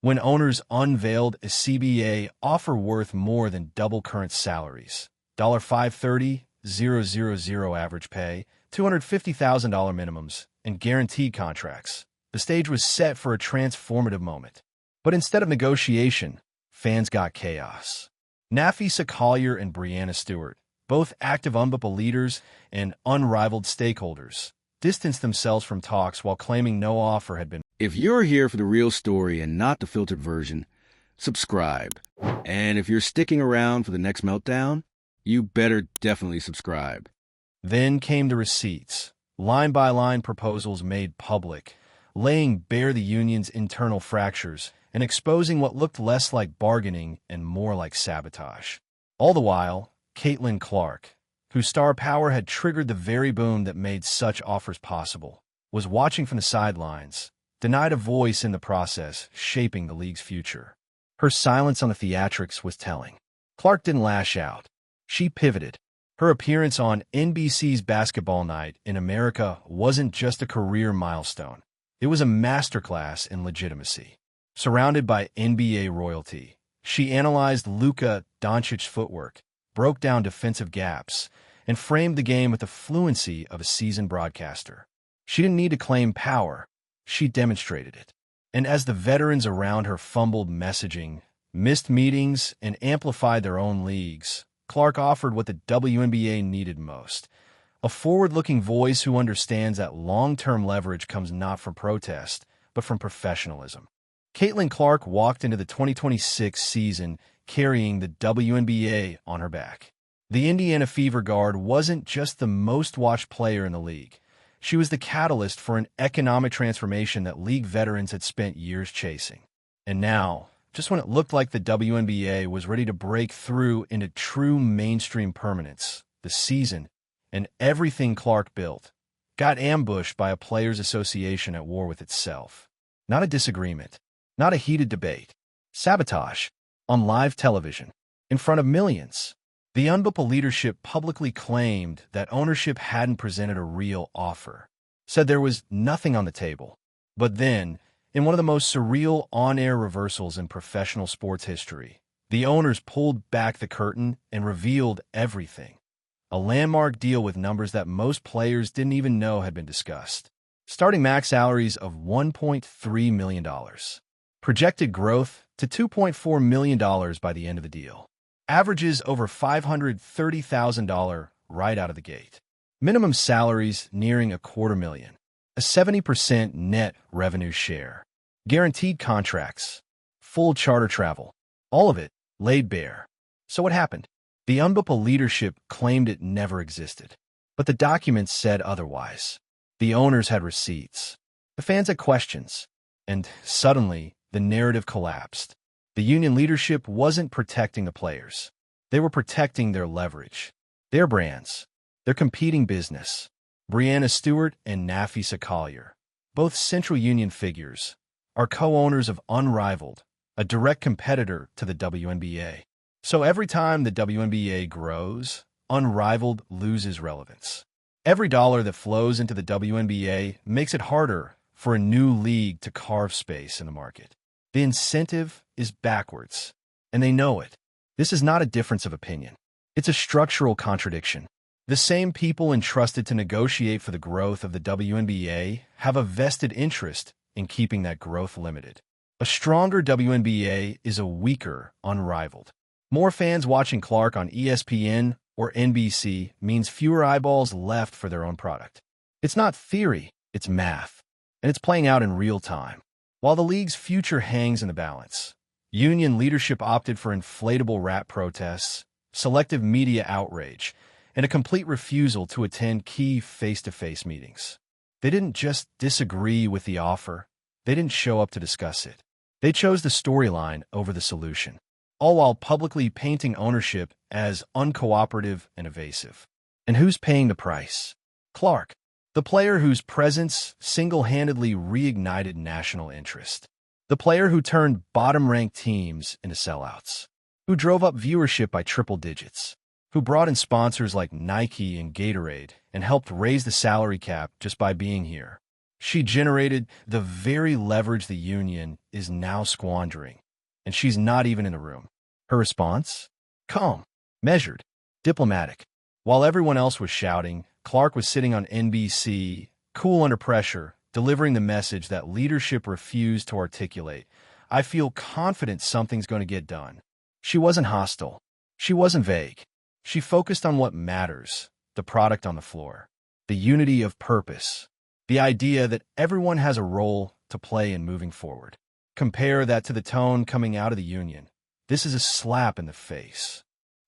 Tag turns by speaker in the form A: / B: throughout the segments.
A: when owners unveiled a CBA offer worth more than double current salaries. $530,000 average pay, $250,000 minimums, and guaranteed contracts. The stage was set for a transformative moment. But instead of negotiation, fans got chaos. Nafisa Collier and Breanna Stewart, both active UNBPA leaders and unrivaled stakeholders, distanced themselves from talks while claiming no offer had been.
B: If you're here for the real story and not the filtered version, subscribe. And if you're sticking around for the next meltdown, you better definitely subscribe.
A: Then came the receipts, line-by-line proposals made public, laying bare the union's internal fractures and exposing what looked less like bargaining and more like sabotage. All the while, Caitlin Clark, whose star power had triggered the very boom that made such offers possible, was watching from the sidelines, denied a voice in the process shaping the league's future. Her silence on the theatrics was telling. Clark didn't lash out. She pivoted. Her appearance on NBC's Basketball Night in America wasn't just a career milestone. It was a masterclass in legitimacy. Surrounded by NBA royalty, she analyzed Luka Doncic's footwork, broke down defensive gaps, and framed the game with the fluency of a seasoned broadcaster. She didn't need to claim power. She demonstrated it. And as the veterans around her fumbled messaging, missed meetings, and amplified their own leagues, Clark offered what the WNBA needed most: a forward-looking voice who understands that long-term leverage comes not from protest, but from professionalism. Caitlin Clark walked into the 2026 season carrying the WNBA on her back. The Indiana Fever guard wasn't just the most-watched player in the league. She was the catalyst for an economic transformation that league veterans had spent years chasing. And now, just when it looked like the WNBA was ready to break through into true mainstream permanence, the season, and everything Clark built, got ambushed by a players' association at war with itself. Not a disagreement, not a heated debate. Sabotage. On live television, in front of millions. The UNBPA leadership publicly claimed that ownership hadn't presented a real offer, said there was nothing on the table. But then, in one of the most surreal on-air reversals in professional sports history, the owners pulled back the curtain and revealed everything. A landmark deal with numbers that most players didn't even know had been discussed. Starting max salaries of $1.3 million. Projected growth to $2.4 million by the end of the deal. Averages over $530,000 right out of the gate. Minimum salaries nearing $250,000. A 70% net revenue share. Guaranteed contracts. Full charter travel. All of it laid bare. So what happened? The UNBPA leadership claimed it never existed. But the documents said otherwise. The owners had receipts. The fans had questions. And suddenly, the narrative collapsed. The union leadership wasn't protecting the players. They were protecting their leverage, their brands, their competing business. Breanna Stewart and Nafisa Collier, both Central Union figures, are co-owners of Unrivaled, a direct competitor to the WNBA. So every time the WNBA grows, Unrivaled loses relevance. Every dollar that flows into the WNBA makes it harder for a new league to carve space in the market. The incentive is backwards, and they know it. This is not a difference of opinion. It's a structural contradiction. The same people entrusted to negotiate for the growth of the WNBA have a vested interest in keeping that growth limited. A stronger WNBA is a weaker Unrivaled. More fans watching Clark on ESPN or NBC means fewer eyeballs left for their own product. It's not theory, it's math, and it's playing out in real time. While the league's future hangs in the balance, union leadership opted for inflatable rap protests, selective media outrage, and a complete refusal to attend key face-to-face meetings. They didn't just disagree with the offer, they didn't show up to discuss it. They chose the storyline over the solution, all while publicly painting ownership as uncooperative and evasive. And who's paying the price? Clark, the player whose presence single-handedly reignited national interest. The player who turned bottom-ranked teams into sellouts. Who drove up viewership by triple digits. Who brought in sponsors like Nike and Gatorade and helped raise the salary cap just by being here. She generated the very leverage the union is now squandering, and she's not even in the room. Her response? Calm, measured, diplomatic. While everyone else was shouting, Clark was sitting on NBC, cool under pressure, delivering the message that leadership refused to articulate. I feel confident something's going to get done. She wasn't hostile. She wasn't vague. She focused on what matters, the product on the floor, the unity of purpose, the idea that everyone has a role to play in moving forward. Compare that to the tone coming out of the union. This is a slap in the face.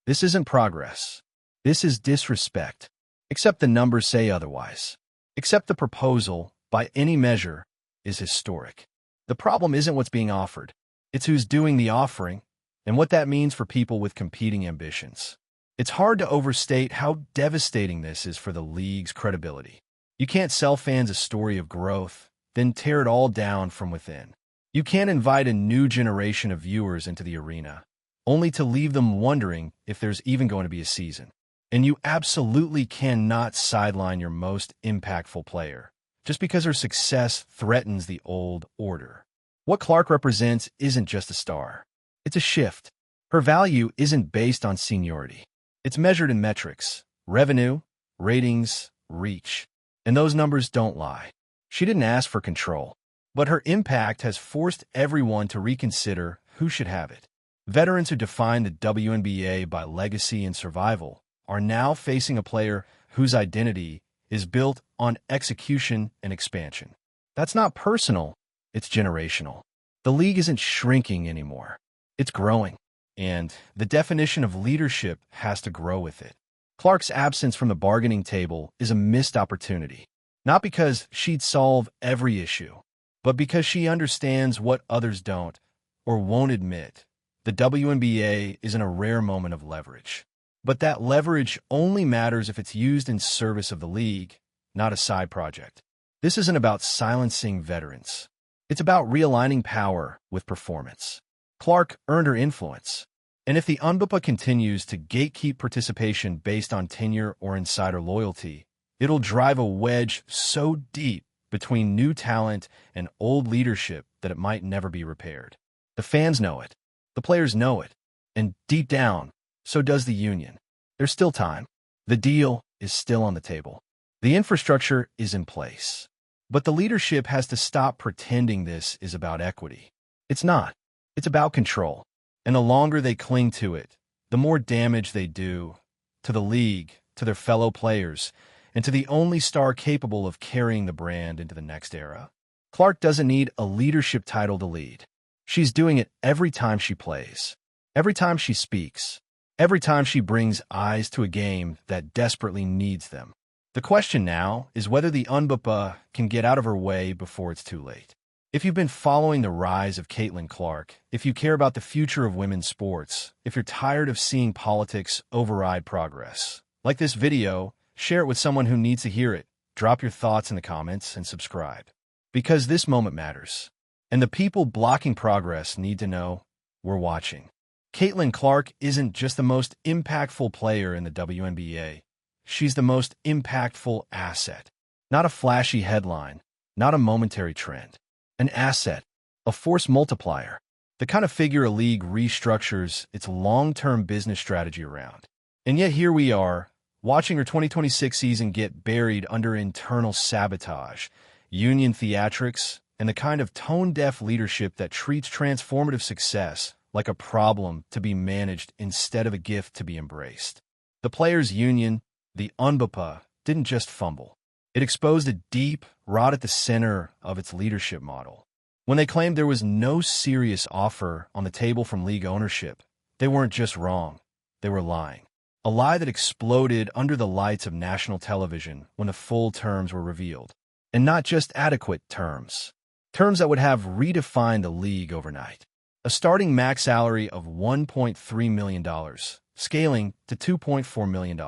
A: This isn't progress. This is disrespect. Except the numbers say otherwise. Except the proposal, by any measure, is historic. The problem isn't what's being offered. It's who's doing the offering and what that means for people with competing ambitions. It's hard to overstate how devastating this is for the league's credibility. You can't sell fans a story of growth, then tear it all down from within. You can't invite a new generation of viewers into the arena, only to leave them wondering if there's even going to be a season. And you absolutely cannot sideline your most impactful player, just because her success threatens the old order. What Clark represents isn't just a star. It's a shift. Her value isn't based on seniority. It's measured in metrics, revenue, ratings, reach. And those numbers don't lie. She didn't ask for control, but her impact has forced everyone to reconsider who should have it. Veterans who define the WNBA by legacy and survival are now facing a player whose identity is built on execution and expansion. That's not personal, it's generational. The league isn't shrinking anymore. It's growing, and the definition of leadership has to grow with it. Clark's absence from the bargaining table is a missed opportunity, not because she'd solve every issue, but because she understands what others don't or won't admit. The WNBA is in a rare moment of leverage. But that leverage only matters if it's used in service of the league, not a side project. This isn't about silencing veterans. It's about realigning power with performance. Clark earned her influence. And if the UNBPA continues to gatekeep participation based on tenure or insider loyalty, it'll drive a wedge so deep between new talent and old leadership that it might never be repaired. The fans know it. The players know it. And deep down, so does the union. There's still time. The deal is still on the table. The infrastructure is in place. But the leadership has to stop pretending this is about equity. It's not. It's about control. And the longer they cling to it, the more damage they do to the league, to their fellow players, and to the only star capable of carrying the brand into the next era. Clark doesn't need a leadership title to lead. She's doing it every time she plays, every time she speaks, every time she brings eyes to a game that desperately needs them. The question now is whether the UNBPA can get out of her way before it's too late. If you've been following the rise of Caitlin Clark, if you care about the future of women's sports, if you're tired of seeing politics override progress, like this video, share it with someone who needs to hear it. Drop your thoughts in the comments and subscribe. Because this moment matters. And the people blocking progress need to know we're watching. Caitlin Clark isn't just the most impactful player in the WNBA. She's the most impactful asset. Not a flashy headline, not a momentary trend. An asset, a force multiplier, the kind of figure a league restructures its long-term business strategy around. And yet here we are, watching her 2026 season get buried under internal sabotage, union theatrics, and the kind of tone-deaf leadership that treats transformative success like a problem to be managed instead of a gift to be embraced. The players' union, the UNBPA, didn't just fumble. It exposed a deep rot at the center of its leadership model. When they claimed there was no serious offer on the table from league ownership, they weren't just wrong, they were lying. A lie that exploded under the lights of national television when the full terms were revealed. And not just adequate terms. Terms that would have redefined the league overnight. A starting max salary of $1.3 million, scaling to $2.4 million.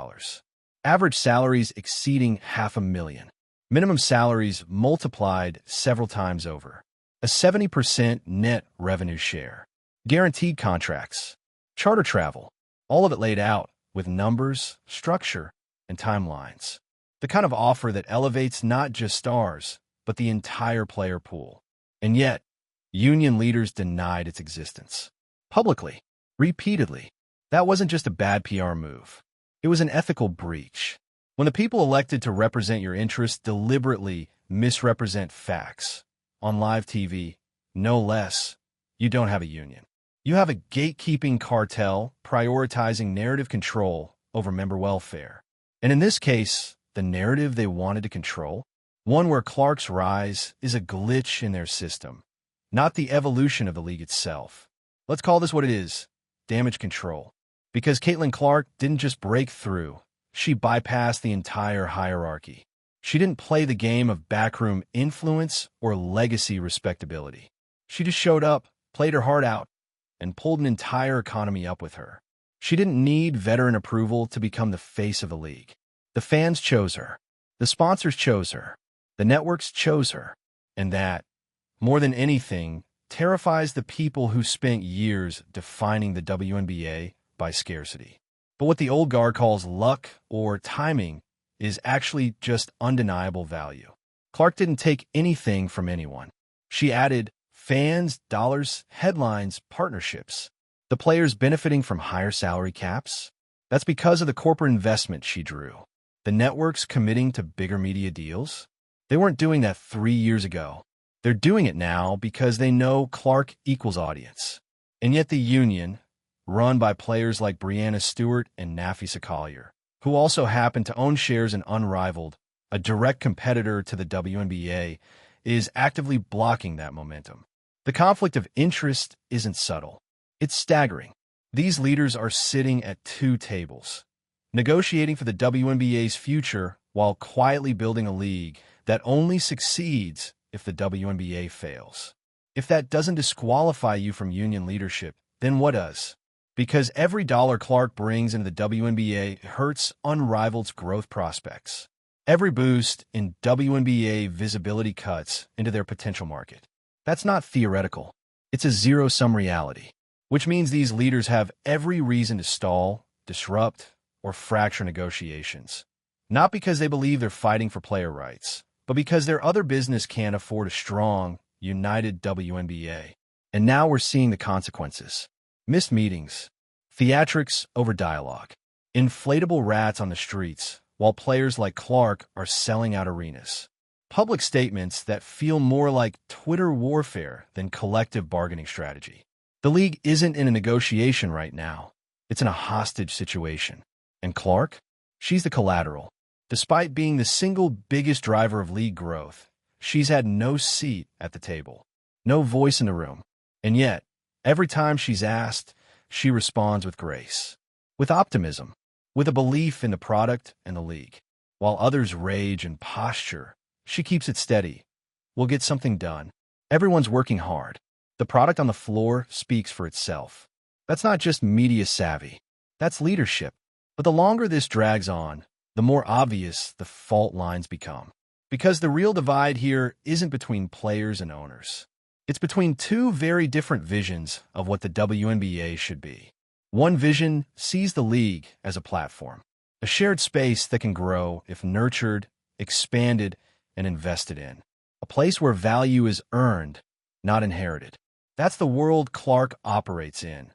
A: Average salaries exceeding $500,000. Minimum salaries multiplied several times over. A 70% net revenue share. Guaranteed contracts. Charter travel. All of it laid out with numbers, structure, and timelines. The kind of offer that elevates not just stars, but but the entire player pool. And yet, union leaders denied its existence. Publicly, repeatedly. That wasn't just a bad PR move. It was an ethical breach. When the people elected to represent your interests deliberately misrepresent facts on live TV, no less, you don't have a union. You have a gatekeeping cartel prioritizing narrative control over member welfare. And in this case, the narrative they wanted to control, one where Clark's rise is a glitch in their system, not the evolution of the league itself. Let's call this what it is, damage control. Because Caitlin Clark didn't just break through, she bypassed the entire hierarchy. She didn't play the game of backroom influence or legacy respectability. She just showed up, played her heart out, and pulled an entire economy up with her. She didn't need veteran approval to become the face of the league. The fans chose her. The sponsors chose her. The networks chose her. And that, more than anything, terrifies the people who spent years defining the WNBA by scarcity. But what the old guard calls luck or timing is actually just undeniable value. Clark didn't take anything from anyone. She added fans, dollars, headlines, partnerships. The players benefiting from higher salary caps? That's because of the corporate investment she drew. The networks committing to bigger media deals? They weren't doing that 3 years ago. They're doing it now because they know Clark equals audience. And yet the union, run by players like Breanna Stewart and Nafisa Collier, who also happen to own shares in Unrivaled, a direct competitor to the WNBA, is actively blocking that momentum. The conflict of interest isn't subtle. It's staggering. These leaders are sitting at two tables, negotiating for the WNBA's future while quietly building a league that only succeeds if the WNBA fails. If that doesn't disqualify you from union leadership, then what does? Because every dollar Clark brings into the WNBA hurts Unrivaled's growth prospects. Every boost in WNBA visibility cuts into their potential market. That's not theoretical. It's a zero-sum reality, which means these leaders have every reason to stall, disrupt, or fracture negotiations. Not because they believe they're fighting for player rights, but because their other business can't afford a strong, united WNBA. And now we're seeing the consequences. Missed meetings, theatrics over dialogue, inflatable rats on the streets, while players like Clark are selling out arenas. Public statements that feel more like Twitter warfare than collective bargaining strategy. The league isn't in a negotiation right now. It's in a hostage situation. And Clark? She's the collateral. Despite being the single biggest driver of league growth, she's had no seat at the table, no voice in the room. And yet, every time she's asked, she responds with grace, with optimism, with a belief in the product and the league. While others rage and posture, she keeps it steady. We'll get something done. Everyone's working hard. The product on the floor speaks for itself. That's not just media savvy. That's leadership. But the longer this drags on, the more obvious the fault lines become. Because the real divide here isn't between players and owners. It's between two very different visions of what the WNBA should be. One vision sees the league as a platform, a shared space that can grow if nurtured, expanded, and invested in. A place where value is earned, not inherited. That's the world Clark operates in,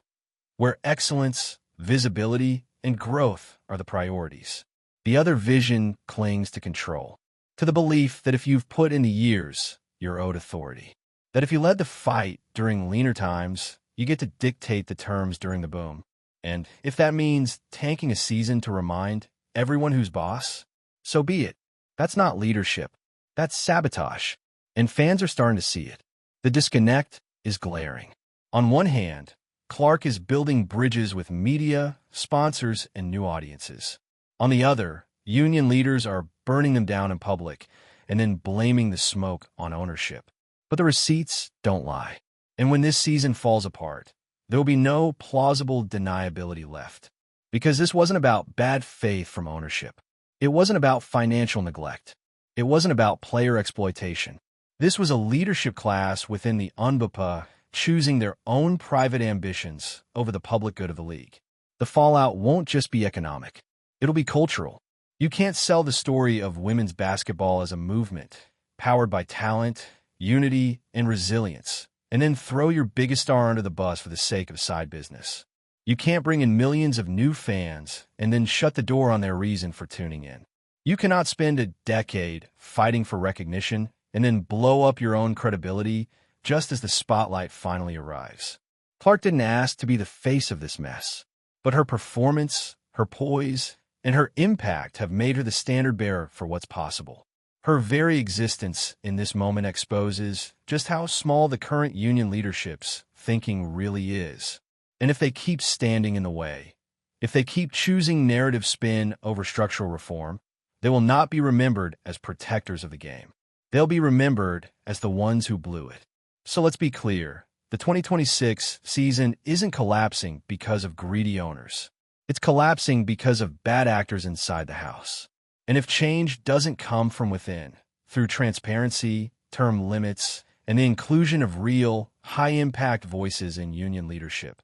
A: where excellence, visibility, and growth are the priorities. The other vision clings to control, to the belief that if you've put in the years, you're owed authority. That if you led the fight during leaner times, you get to dictate the terms during the boom. And if that means tanking a season to remind everyone who's boss, so be it. That's not leadership. That's sabotage. And fans are starting to see it. The disconnect is glaring. On one hand, Clark is building bridges with media, sponsors, and new audiences. On the other, union leaders are burning them down in public and then blaming the smoke on ownership. But the receipts don't lie. And when this season falls apart, there will be no plausible deniability left. Because this wasn't about bad faith from ownership. It wasn't about financial neglect. It wasn't about player exploitation. This was a leadership class within the UNBPA choosing their own private ambitions over the public good of the league. The fallout won't just be economic. It'll be cultural. You can't sell the story of women's basketball as a movement powered by talent, unity, and resilience, and then throw your biggest star under the bus for the sake of side business. You can't bring in millions of new fans and then shut the door on their reason for tuning in. You cannot spend a decade fighting for recognition and then blow up your own credibility just as the spotlight finally arrives. Clark didn't ask to be the face of this mess, but her performance, her poise, and her impact have made her the standard-bearer for what's possible. Her very existence in this moment exposes just how small the current union leadership's thinking really is. And if they keep standing in the way, if they keep choosing narrative spin over structural reform, they will not be remembered as protectors of the game. They'll be remembered as the ones who blew it. So let's be clear. The 2026 season isn't collapsing because of greedy owners. It's collapsing because of bad actors inside the house. And if change doesn't come from within, through transparency, term limits, and the inclusion of real, high-impact voices in union leadership,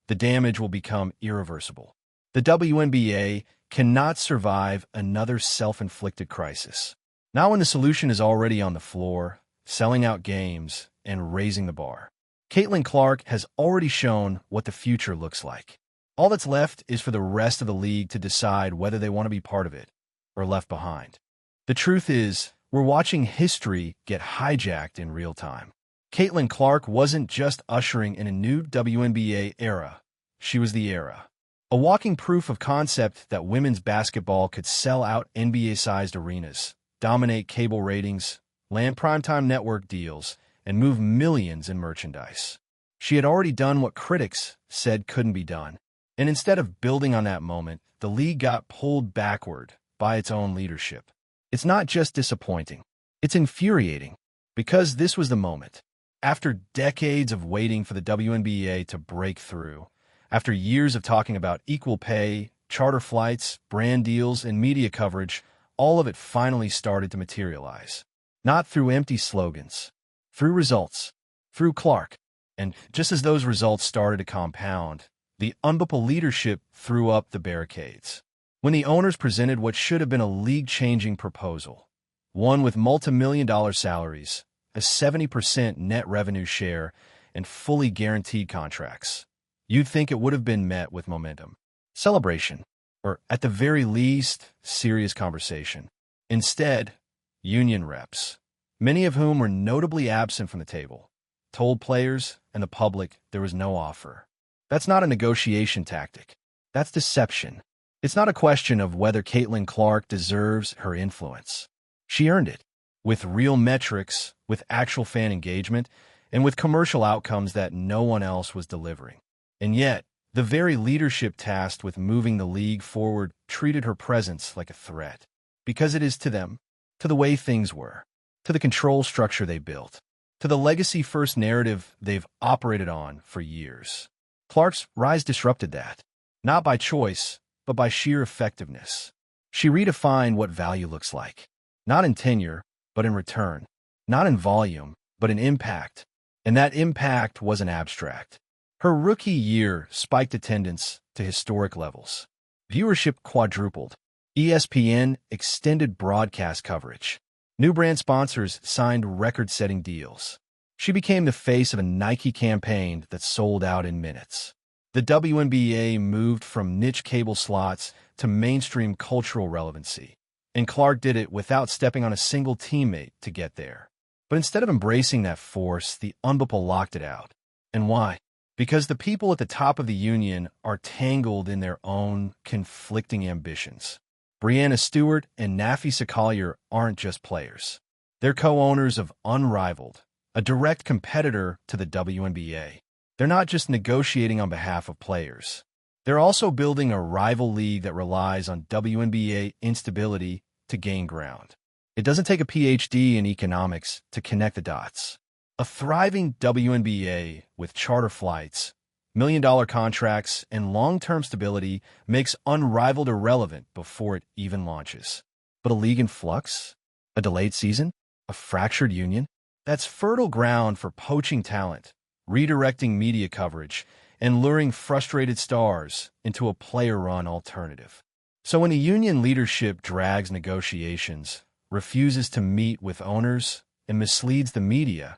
A: the damage will become irreversible. The WNBA cannot survive another self-inflicted crisis. Not when the solution is already on the floor, selling out games, and raising the bar. Caitlin Clark has already shown what the future looks like. All that's left is for the rest of the league to decide whether they want to be part of it or left behind. The truth is, we're watching history get hijacked in real time. Caitlin Clark wasn't just ushering in a new WNBA era. She was the era. A walking proof of concept that women's basketball could sell out NBA-sized arenas, dominate cable ratings, land primetime network deals, and move millions in merchandise. She had already done what critics said couldn't be done. And instead of building on that moment, the league got pulled backward by its own leadership. It's not just disappointing. It's infuriating. Because this was the moment. After decades of waiting for the WNBA to break through, after years of talking about equal pay, charter flights, brand deals, and media coverage, all of it finally started to materialize. Not through empty slogans, through results, through Clark. And just as those results started to compound, the unbiblical leadership threw up the barricades. When the owners presented what should have been a league-changing proposal, one with multi-million-dollar salaries, a 70% net revenue share, and fully guaranteed contracts, you'd think it would have been met with momentum, celebration, or at the very least, serious conversation. Instead, union reps, many of whom were notably absent from the table, told players and the public there was no offer. That's not a negotiation tactic. That's deception. It's not a question of whether Caitlin Clark deserves her influence. She earned it, with real metrics, with actual fan engagement, and with commercial outcomes that no one else was delivering. And yet, the very leadership tasked with moving the league forward treated her presence like a threat. Because it is to them, to the way things were, to the control structure they built, to the legacy-first narrative they've operated on for years. Clark's rise disrupted that, not by choice, but by sheer effectiveness. She redefined what value looks like, not in tenure, but in return, not in volume, but in impact. And that impact wasn't abstract. Her rookie year spiked attendance to historic levels. Viewership quadrupled. ESPN extended broadcast coverage. New brand sponsors signed record-setting deals. She became the face of a Nike campaign that sold out in minutes. The WNBA moved from niche cable slots to mainstream cultural relevancy, and Clark did it without stepping on a single teammate to get there. But instead of embracing that force, the unbiblical locked it out. And why? Because the people at the top of the union are tangled in their own conflicting ambitions. Breanna Stewart and Nafisa Collier aren't just players. They're co-owners of Unrivaled, a direct competitor to the WNBA. They're not just negotiating on behalf of players. They're also building a rival league that relies on WNBA instability to gain ground. It doesn't take a PhD in economics to connect the dots. A thriving WNBA with charter flights, million-dollar contracts, and long-term stability makes Unrivaled irrelevant before it even launches. But a league in flux? A delayed season? A fractured union? That's fertile ground for poaching talent, redirecting media coverage, and luring frustrated stars into a player-run alternative. So when the union leadership drags negotiations, refuses to meet with owners, and misleads the media,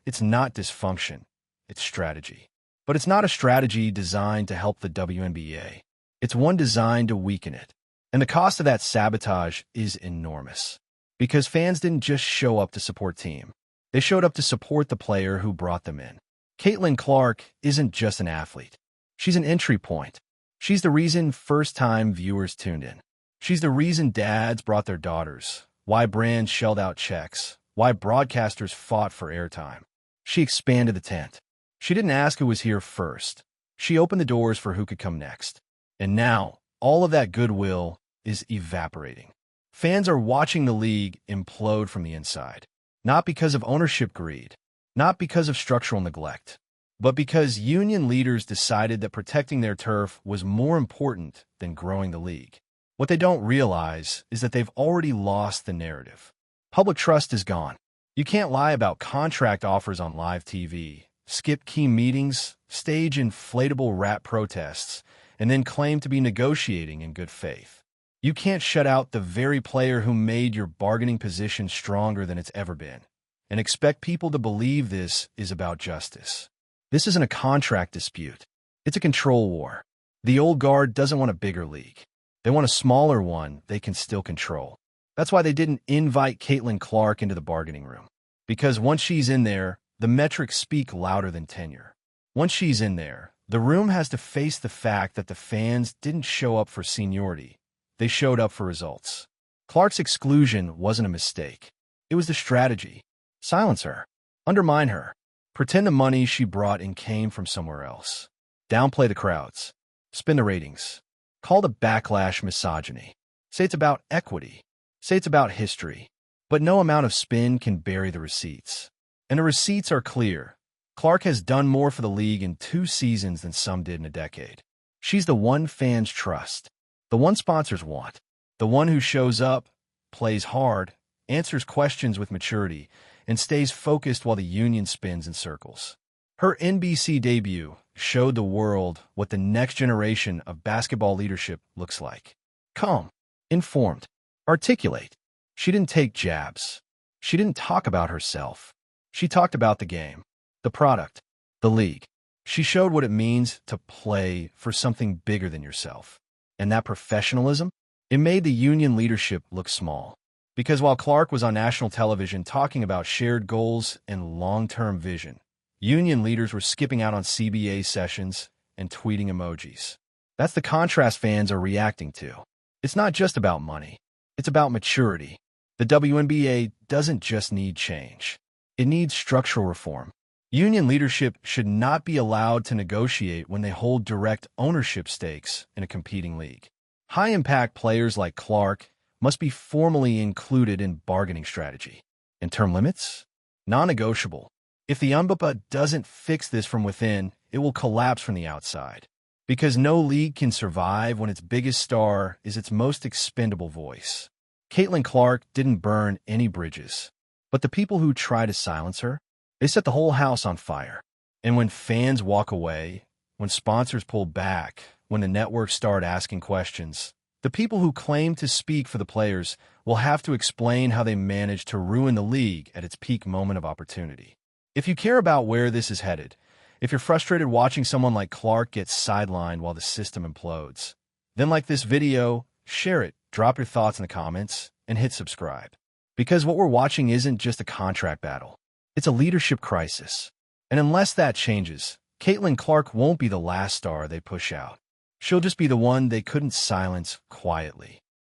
A: it's not dysfunction, it's strategy. But it's not a strategy designed to help the WNBA. It's one designed to weaken it. And the cost of that sabotage is enormous. Because fans didn't just show up to support team. They showed up to support the player who brought them in. Caitlin Clark isn't just an athlete. She's an entry point. She's the reason first-time viewers tuned in. She's the reason dads brought their daughters, why brands shelled out checks, why broadcasters fought for airtime. She expanded the tent. She didn't ask who was here first. She opened the doors for who could come next. And now, all of that goodwill is evaporating. Fans are watching the league implode from the inside. Not because of ownership greed, not because of structural neglect, but because union leaders decided that protecting their turf was more important than growing the league. What they don't realize is that they've already lost the narrative. Public trust is gone. You can't lie about contract offers on live TV, skip key meetings, stage inflatable rap protests, and then claim to be negotiating in good faith. You can't shut out the very player who made your bargaining position stronger than it's ever been, and expect people to believe this is about justice. This isn't a contract dispute. It's a control war. The old guard doesn't want a bigger league. They want a smaller one they can still control. That's why they didn't invite Caitlin Clark into the bargaining room. Because once she's in there, the metrics speak louder than tenure. Once she's in there, the room has to face the fact that the fans didn't show up for seniority. They showed up for results. Clark's exclusion wasn't a mistake. It was the strategy. Silence her. Undermine her. Pretend the money she brought in came from somewhere else. Downplay the crowds. Spin the ratings. Call the backlash misogyny. Say it's about equity. Say it's about history. But no amount of spin can bury the receipts. And the receipts are clear. Clark has done more for the league in 2 seasons than some did in a decade. She's the one fans trust. The one sponsors want. The one who shows up, plays hard, answers questions with maturity, and stays focused while the union spins in circles. Her NBC debut showed the world what the next generation of basketball leadership looks like. Calm, informed, articulate. She didn't take jabs. She didn't talk about herself. She talked about the game, the product, the league. She showed what it means to play for something bigger than yourself. And that professionalism, it made the union leadership look small. Because while Clark was on national television talking about shared goals and long-term vision, union leaders were skipping out on CBA sessions and tweeting emojis. That's the contrast fans are reacting to. It's not just about money. It's about maturity. The WNBA doesn't just need change. It needs structural reform. Union leadership should not be allowed to negotiate when they hold direct ownership stakes in a competing league. High-impact players like Clark must be formally included in bargaining strategy. And term limits? Non-negotiable. If the UNBPA doesn't fix this from within, it will collapse from the outside. Because no league can survive when its biggest star is its most expendable voice. Caitlin Clark didn't burn any bridges. But the people who try to silence her, they set the whole house on fire. And when fans walk away, when sponsors pull back, when the networks start asking questions, the people who claim to speak for the players will have to explain how they managed to ruin the league at its peak moment of opportunity. If you care about where this is headed, if you're frustrated watching someone like Clark get sidelined while the system implodes, then like this video, share it, drop your thoughts in the comments, and hit subscribe. Because what we're watching isn't just a contract battle. It's a leadership crisis. And unless that changes, Caitlin Clark won't be the last star they push out. She'll just be the one they couldn't silence quietly.